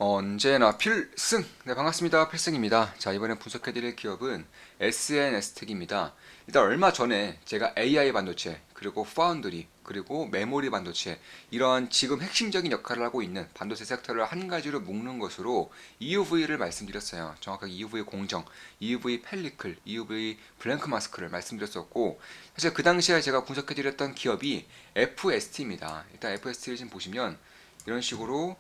언제나 필승! 네, 반갑습니다. 필승입니다. 자, 이번에 분석해드릴 기업은 SNS텍입니다. 일단 얼마 전에 제가 AI 반도체, 그리고 파운드리, 그리고 메모리 반도체, 이런 지금 핵심적인 역할을 하고 있는 반도체 섹터를 한 가지로 묶는 것으로 EUV를 말씀드렸어요. 정확하게 EUV 공정, EUV 펠리클, EUV 블랭크 마스크를 말씀드렸었고, 사실 그 당시에 제가 분석해드렸던 기업이 FST입니다. 일단 FST를 지금 보시면 이런 식으로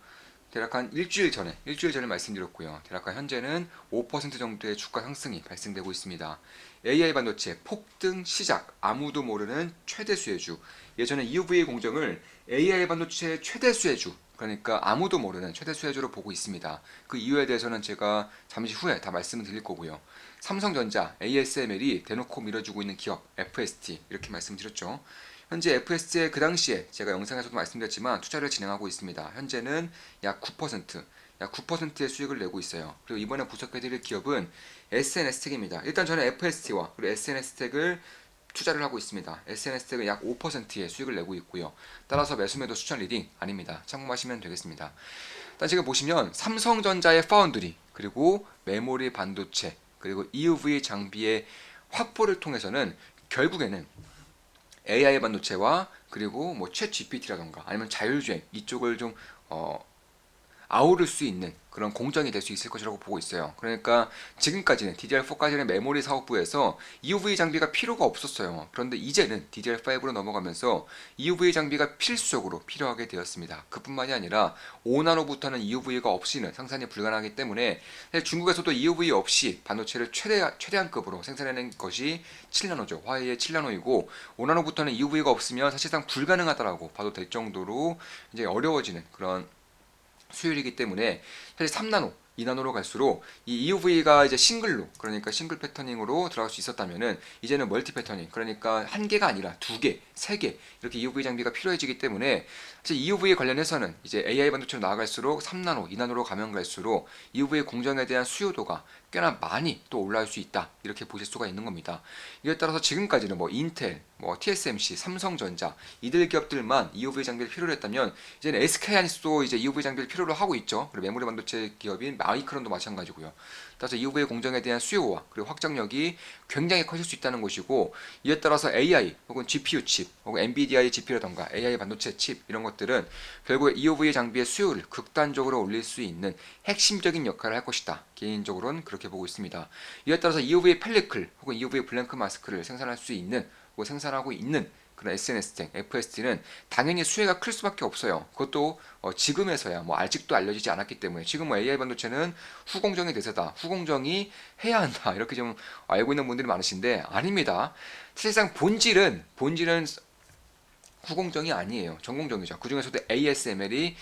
대략 한 일주일 전에 말씀드렸고요. 대략 현재는 5% 정도의 주가 상승이 발생되고 있습니다. AI 반도체 폭등 시작, 아무도 모르는 최대 수혜주. 예전에 EUV 공정을 AI 반도체 최대 수혜주, 그러니까 아무도 모르는 최대 수혜주로 보고 있습니다. 그 이유에 대해서는 제가 잠시 후에 다 말씀을 드릴 거고요. 삼성전자, ASML이 대놓고 밀어주고 있는 기업, FST 이렇게 말씀드렸죠. 현재 FST에 그 당시에 제가 영상에서도 말씀드렸지만 투자를 진행하고 있습니다. 현재는 약 9%, 약 9%의 수익을 내고 있어요. 그리고 이번에 분석해드릴 기업은 SNS텍입니다. 일단 저는 FST와 그리고 SNS텍을 투자를 하고 있습니다. SNS텍은 약 5%의 수익을 내고 있고요. 따라서 매수매도 추천 리딩 아닙니다. 참고하시면 되겠습니다. 일단 지금 보시면 삼성전자의 파운드리, 그리고 메모리 반도체, 그리고 EUV 장비의 확보를 통해서는 결국에는 AI 반도체와 그리고 뭐챗 GPT라던가 아니면 자율주행 이쪽을 좀 아우를 수 있는 그런 공정이 될 수 있을 것이라고 보고 있어요. 그러니까 지금까지는 DDR4까지는 메모리 사업부에서 EUV 장비가 필요가 없었어요. 그런데 이제는 DDR5로 넘어가면서 EUV 장비가 필수적으로 필요하게 되었습니다. 그뿐만이 아니라 5나노부터는 EUV가 없이는 생산이 불가능하기 때문에 중국에서도 EUV 없이 반도체를 최대한급으로 생산해낸 것이 7나노죠. 화웨이의 7나노이고 5나노부터는 EUV가 없으면 사실상 불가능하다라고 봐도 될 정도로 이제 어려워지는 그런 수율이기 때문에 사실 3나노, 2나노로 갈수록 이 EUV가 이제 싱글로, 그러니까 싱글 패터닝으로 들어갈 수 있었다면은 이제는 멀티 패터닝, 그러니까 한 개가 아니라 두 개, 세 개 이렇게 EUV 장비가 필요해지기 때문에 사실 EUV 관련해서는 이제 AI 반도체로 나아갈수록 3나노, 2나노로 가면 갈수록 EUV 공정에 대한 수요도가 꽤나 많이 또 올라올 수 있다, 이렇게 보실 수가 있는 겁니다. 이에 따라서 지금까지는 뭐 인텔, 뭐 TSMC, 삼성전자 이들 기업들만 EUV 장비를 필요로 했다면 이제는 SK하이닉스도 이제 EUV 장비를 필요로 하고 있죠. 그리고 메모리 반도체 기업인 마이크론도 마찬가지고요. 따라서 EUV 공정에 대한 수요와 그리고 확장력이 굉장히 커질 수 있다는 것이고, 이에 따라서 AI 혹은 GPU 칩 혹은 NVIDIA의 GPU라던가 AI 반도체 칩 이런 것들은 결국에 EUV 장비의 수요를 극단적으로 올릴 수 있는 핵심적인 역할을 할 것이다. 개인적으로는 그렇게 보고 있습니다. 이에 따라서 EUV 펠리클 혹은 EUV 블랭크 마스크를 생산할 수 있는 혹은 생산하고 있는 그런 SNS텍, FST는 당연히 수혜가 클 수밖에 없어요. 그것도 지금에서야 뭐 아직도 알려지지 않았기 때문에 지금 뭐 AI 반도체는 후공정의 대세다, 후공정이 해야 한다 이렇게 좀 알고 있는 분들이 많으신데 아닙니다. 사실상 본질은 후공정이 아니에요. 전공정이죠. 그 중에서도 ASML이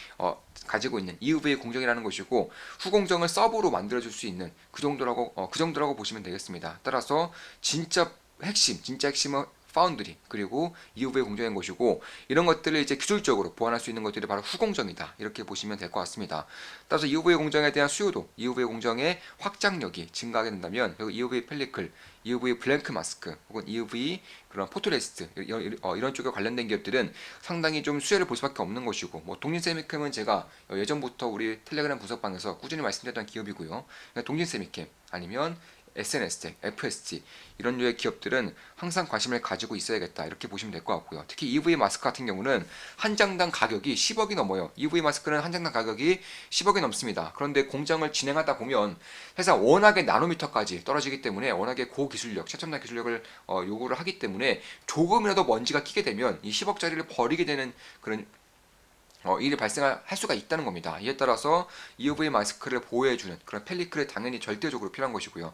가지고 있는 EUV 공정이라는 것이고 후공정을 서브로 만들어줄 수 있는 그 정도라고 보시면 되겠습니다. 따라서 진짜 핵심은 파운드리 그리고 EUV 공정인 것이고, 이런 것들을 이제 기술적으로 보완할 수 있는 것들이 바로 후공정이다, 이렇게 보시면 될 것 같습니다. 따라서 EUV 공정에 대한 수요도, EUV 공정의 확장력이 증가하게 된다면 여기 EUV 펠리클, EUV 블랭크 마스크 혹은 EUV 그런 포토레스트 이런 쪽에 관련된 기업들은 상당히 좀 수혜를 볼 수밖에 없는 것이고, 뭐 동진세미캠은 제가 예전부터 우리 텔레그램 분석방에서 꾸준히 말씀드렸던 기업이고요. 동진세미캠 아니면 SNS텍, FST 이런 류의 기업들은 항상 관심을 가지고 있어야겠다, 이렇게 보시면 될 것 같고요. 특히 EV 마스크 같은 경우는 한 장당 가격이 10억이 넘어요. EV 마스크는 한 장당 가격이 10억이 넘습니다. 그런데 공장을 진행하다 보면 회사 워낙에 나노미터까지 떨어지기 때문에 워낙에 고기술력, 최첨단 기술력을 요구를 하기 때문에 조금이라도 먼지가 끼게 되면 이 10억짜리를 버리게 되는 그런 일이 발생할 수가 있다는 겁니다. 이에 따라서 EUV 마스크를 보호해주는 그런 펠리클이 당연히 절대적으로 필요한 것이고요.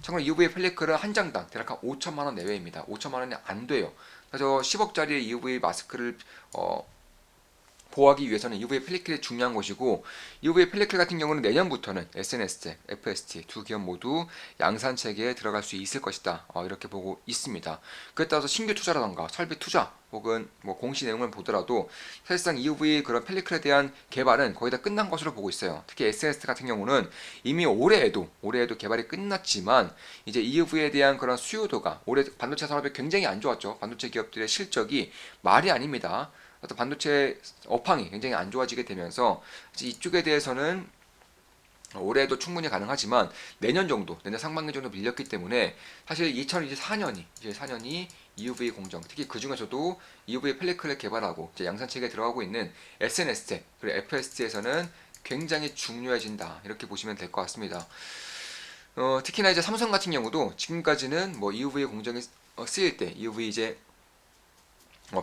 참고로 EUV 펠리클은 한 장당 대략 한 5천만 원 내외입니다. 5천만 원이 안 돼요. 그래서 10억짜리 EUV 마스크를 보호하기 위해서는 UV 펠리클이 중요한 것이고, UV 펠리클 같은 경우는 내년부터는 SNS텍, FST 두 기업 모두 양산 체계에 들어갈 수 있을 것이다, 이렇게 보고 있습니다. 그에 따라서 신규 투자라던가 설비 투자 혹은 뭐 공시 내용을 보더라도 사실상 EUV 그런 펠리클에 대한 개발은 거의 다 끝난 것으로 보고 있어요. 특히 SNS 같은 경우는 이미 올해에도 개발이 끝났지만 이제 EUV에 대한 그런 수요도가 올해 반도체 산업이 굉장히 안 좋았죠. 반도체 기업들의 실적이 말이 아닙니다. 어떤 반도체 업황이 굉장히 안 좋아지게 되면서 이쪽에 대해서는 올해도 충분히 가능하지만 내년 정도, 내년 상반기 정도 밀렸기 때문에 사실 2024년이 EUV 공정, 특히 그 중에서도 EUV 펠리클을 개발하고 이제 양산 체계에 들어가고 있는 SNS텍 그리고 FST에서는 굉장히 중요해진다 이렇게 보시면 될 것 같습니다. 특히나 이제 삼성 같은 경우도 지금까지는 뭐 EUV 공정이 쓰일 때 EUV 이제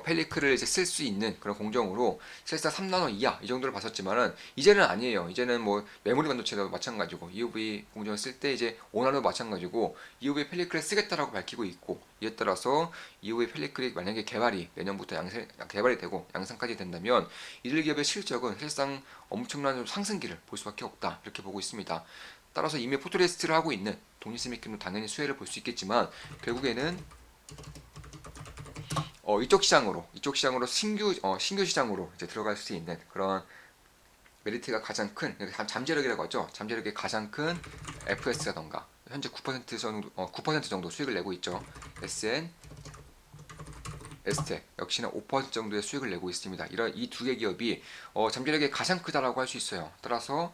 펠리클을 이제 쓸 수 있는 그런 공정으로 실상 3나노 이하 이 정도를 봤었지만은 이제는 아니에요. 이제는 뭐 메모리 반도체도 마찬가지고 EUV 공정을 쓸 때 이제 5나노 마찬가지고 EUV 펠리클을 쓰겠다라고 밝히고 있고 이에 따라서 EUV 펠리클이 만약에 내년부터 개발이 되고 양산까지 된다면 이들 기업의 실적은 실상 엄청난 상승기를 볼 수밖에 없다 이렇게 보고 있습니다. 따라서 이미 포토레스트를 하고 있는 독립스미킹도 당연히 수혜를 볼 수 있겠지만 결국에는 이쪽 시장으로 신규 시장으로 이제 들어갈 수 있는 그런 메리트가 가장 큰 잠재력이라고 하죠. 잠재력이 가장 큰 FS라던가 현재 9% 정도 수익을 내고 있죠. SN, 에스텍 역시나 5% 정도의 수익을 내고 있습니다. 이런 이 두 개 기업이 잠재력이 가장 크다라고 할 수 있어요. 따라서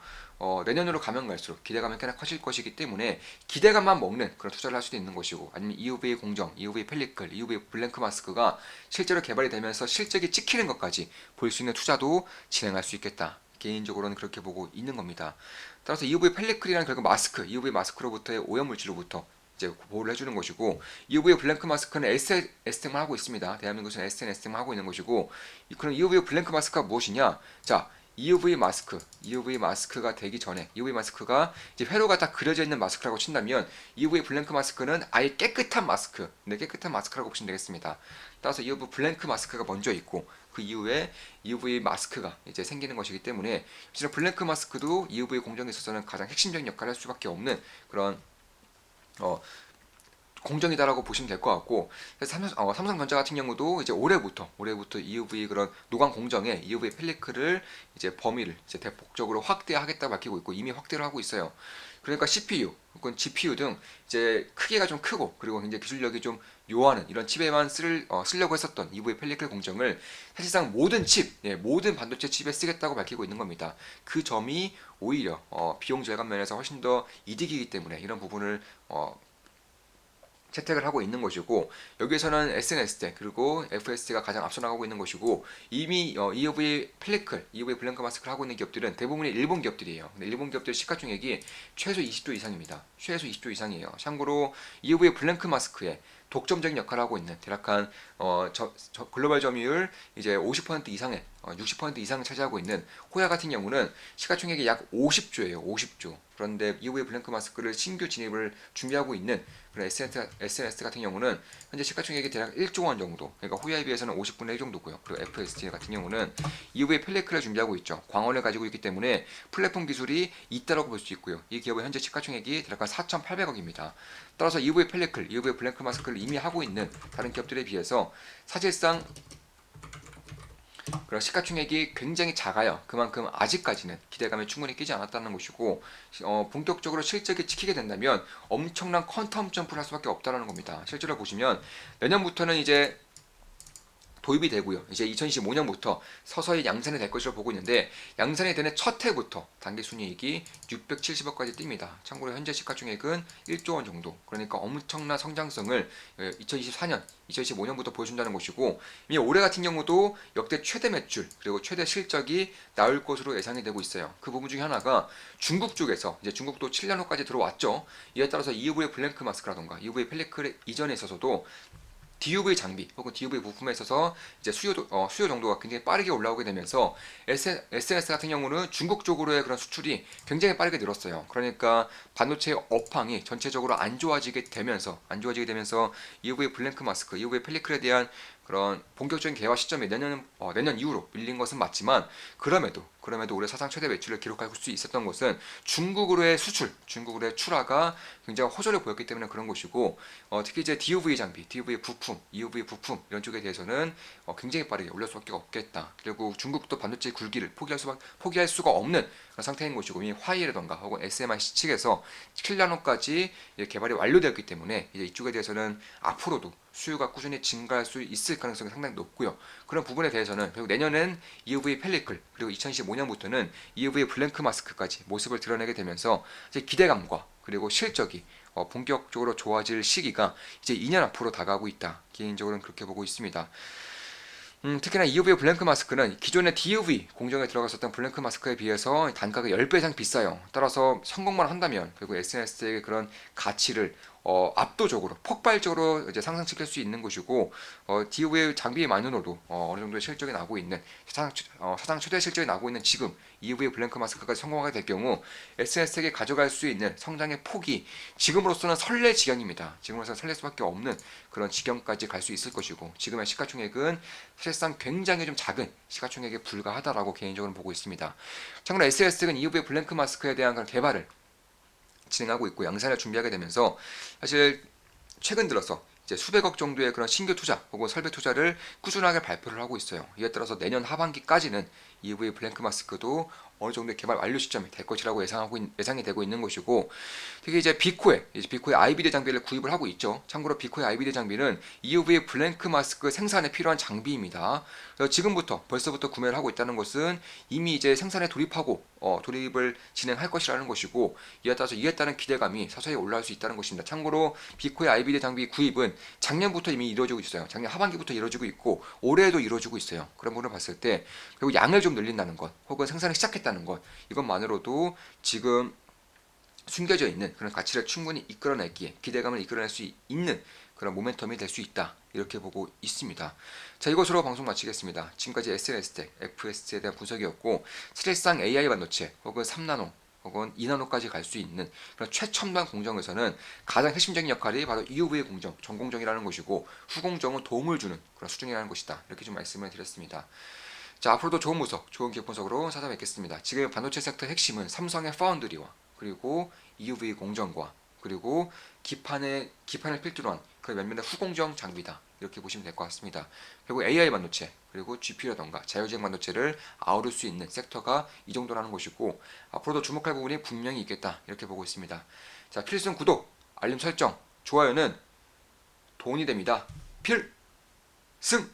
내년으로 가면 갈수록 기대감이 꽤나 커질 것이기 때문에 기대감만 먹는 그런 투자를 할 수도 있는 것이고 아니면 EUV 공정, EUV 펠리클, EUV 블랭크 마스크가 실제로 개발이 되면서 실적이 찍히는 것까지 볼 수 있는 투자도 진행할 수 있겠다. 개인적으로는 그렇게 보고 있는 겁니다. 따라서 EUV 펠리클이라는 결국 EUV 마스크로부터의 오염물질로부터 이제 보호를 해주는 것이고 EUV 블랭크 마스크는 SNS텍만 하고 있습니다. 대한민국에서는 SNS텍만 하고 있는 것이고 그럼 EUV 블랭크 마스크가 무엇이냐? 자, EUV 마스크가 되기 전에 EUV 마스크가 이제 회로가 다 그려져 있는 마스크라고 친다면 EUV 블랭크 마스크는 아예 깨끗한 마스크, 깨끗한 마스크라고 보시면 되겠습니다. 따라서 EUV 블랭크 마스크가 먼저 있고 그 이후에 EUV 마스크가 이제 생기는 것이기 때문에 실제 블랭크 마스크도 EUV 공정에 있어서는 가장 핵심적인 역할을 할 수밖에 없는 그런 공정이다라고 보시면 될 것 같고 삼성전자 같은 경우도 이제 올해부터 EUV 그런 노광 공정에 EUV 펠리클을 이제 범위를 이제 대폭적으로 확대하겠다 밝히고 있고 이미 확대를 하고 있어요. 그러니까 CPU 혹은 GPU 등 이제 크기가 좀 크고 그리고 굉장히 기술력이 좀 요하는 이런 칩에만 쓰려고 했었던 EUV 펠리클 공정을 사실상 모든 반도체 칩에 쓰겠다고 밝히고 있는 겁니다. 그 점이 오히려 비용 절감 면에서 훨씬 더 이득이기 때문에 이런 부분을 채택을 하고 있는 것이고 여기에서는 SNS텍 그리고 FST가 가장 앞서 나가고 있는 것이고 이미 EUV 펠리클, EUV 블랭크 마스크를 하고 있는 기업들은 대부분이 일본 기업들이에요. 근데 일본 기업들 시가총액이 최소 20조 이상입니다. 최소 20조 이상이에요. 참고로 EUV 블랭크 마스크에 독점적인 역할을 하고 있는 대략 한 글로벌 점유율 이제 50% 이상의 60% 이상을 차지하고 있는 호야 같은 경우는 시가총액이 약 50조예요. 50조. 그런데 EUV 블랭크 마스크를 신규 진입을 준비하고 있는 그런 SNS 같은 경우는 현재 시가총액이 대략 1조 원 정도. 그러니까 호야에 비해서는 50분의 1 정도고요. 그리고 FST 같은 경우는 EUV 펠리클을 준비하고 있죠. 광원을 가지고 있기 때문에 플랫폼 기술이 있다라고 볼 수 있고요. 이 기업은 현재 시가총액이 대략 한 4,800억입니다. 따라서 EUV 펠리클, EUV 블랭크 마스크를 이미 하고 있는 다른 기업들에 비해서 사실상 그런 시가총액이 굉장히 작아요. 그만큼 아직까지는 기대감에 충분히 끼지 않았다는 것이고 본격적으로 실적이 찍히게 된다면 엄청난 퀀텀 점프를 할 수밖에 없다는 겁니다. 실제로 보시면 내년부터는 이제 도입이 되고요. 이제 2025년부터 서서히 양산이 될 것으로 보고 있는데 양산이 되는 첫 해부터 단기순이익이 670억까지 뜁니다. 참고로 현재 시가총액은 1조 원 정도. 그러니까 엄청난 성장성을 2024년, 2025년부터 보여준다는 것이고 이미 올해 같은 경우도 역대 최대 매출 그리고 최대 실적이 나올 것으로 예상이 되고 있어요. 그 부분 중에 하나가 중국 쪽에서 이제 중국도 7년호까지 들어왔죠. 이에 따라서 EUV 블랭크 마스크라던가 EUV 펠리클 이전에 있어서도 DUV 장비 혹은 DUV 부품에 있어서 이제 수요 정도가 굉장히 빠르게 올라오게 되면서 SNS 같은 경우는 중국 쪽으로의 그런 수출이 굉장히 빠르게 늘었어요. 그러니까 반도체 업황이 전체적으로 안 좋아지게 되면서 EUV 블랭크 마스크, EUV 펠리클에 대한 그런 본격적인 개화 시점이 내년 이후로 밀린 것은 맞지만 그럼에도 올해 사상 최대 매출을 기록할 수 있었던 것은 중국으로의 출하가 굉장히 호조를 보였기 때문에 그런 것이고 특히 이제 DUV 장비, DUV 부품, EUV 부품 이런 쪽에 대해서는 굉장히 빠르게 올릴 수밖에 없겠다. 그리고 중국도 반도체 굴기를 포기할 수가 없는 그런 상태인 것이고 이미 화이라던가 혹은 SMIC 측에서 7나노까지 개발이 완료되었기 때문에 이제 이쪽에 대해서는 앞으로도 수요가 꾸준히 증가할 수 있을 가능성이 상당히 높고요. 그런 부분에 대해서는 결국 내년엔 EUV 펠리클 그리고 2025년 2025년부터는 EUV 블랭크 마스크까지 모습을 드러내게 되면서 이제 기대감과 그리고 실적이 본격적으로 좋아질 시기가 이제 2년 앞으로 다가오고 있다. 개인적으로는 그렇게 보고 있습니다. 특히나 EUV 블랭크 마스크는 기존의 DUV 공정에 들어갔었던 블랭크 마스크에 비해서 단가가 10배 이상 비싸요. 따라서 성공만 한다면 결국 SNS의 그런 가치를 압도적으로 폭발적으로 이제 상승시킬 수 있는 것이고 DUV 장비만으로도 어느 정도의 실적이 나고 있는 사상 최대 실적이 나고 있는 지금 EUV 블랭크 마스크까지 성공하게 될 경우 SNS에게 가져갈 수 있는 성장의 폭이 지금으로서는 설레 지경입니다. 지금으로서는 설렐 수밖에 없는 그런 지경까지 갈 수 있을 것이고 지금의 시가총액은 사실상 굉장히 좀 작은 시가총액에 불과하다라고 개인적으로 보고 있습니다. 참고로 SNS는 EUV 블랭크 마스크에 대한 그런 개발을 진행하고 있고 양산을 준비하게 되면서 사실 최근 들어서 이제 수백억 정도의 그런 신규 투자 혹은 설비 투자를 꾸준하게 발표를 하고 있어요. 이에 따라서 내년 하반기까지는 EUV 블랭크 마스크도 어느 정도의 개발 완료 시점이 될 것이라고 예상이 되고 있는 것이고, 특히 이제 비코의 IBD 장비를 구입을 하고 있죠. 참고로 비코의 IBD 장비는 EUV 블랭크 마스크 생산에 필요한 장비입니다. 그래서 벌써부터 구매를 하고 있다는 것은 이미 이제 생산에 돌입을 진행할 것이라는 것이고, 이에 따른 기대감이 서서히 올라갈 수 있다는 것입니다. 참고로 비코의 IBD 장비 구입은 작년부터 이미 이루어지고 있어요. 작년 하반기부터 이루어지고 있고 올해에도 이루어지고 있어요. 그런 부분을 봤을 때 그리고 양을 좀 늘린다는 것 혹은 생산을 시작했다는 것, 이것만으로도 지금 숨겨져 있는 그런 가치를 충분히 이끌어내기에 기대감을 이끌어낼 수 있는 그런 모멘텀이 될 수 있다, 이렇게 보고 있습니다. 자, 이것으로 방송 마치겠습니다. 지금까지 SNS텍 FS에 대한 분석이었고, 사실상 AI 반도체 혹은 3나노 혹은 2나노까지 갈 수 있는 그런 최첨단 공정에서는 가장 핵심적인 역할이 바로 EUV 공정, 전공정이라는 것이고 후공정은 도움을 주는 그런 수준이라는 것이다, 이렇게 좀 말씀을 드렸습니다. 자, 앞으로도 좋은 분석, 좋은 기업 분석으로 찾아뵙겠습니다. 지금 반도체 섹터 핵심은 삼성의 파운드리와 그리고 EUV 공정과 그리고 기판을 필두로 한 그 몇몇의 후공정 장비다, 이렇게 보시면 될 것 같습니다. 결국 AI 반도체 그리고 GPU라던가 자율주행 반도체를 아우를 수 있는 섹터가 이 정도라는 것이고 앞으로도 주목할 부분이 분명히 있겠다, 이렇게 보고 있습니다. 자, 필승 구독, 알림 설정, 좋아요는 돈이 됩니다. 필승!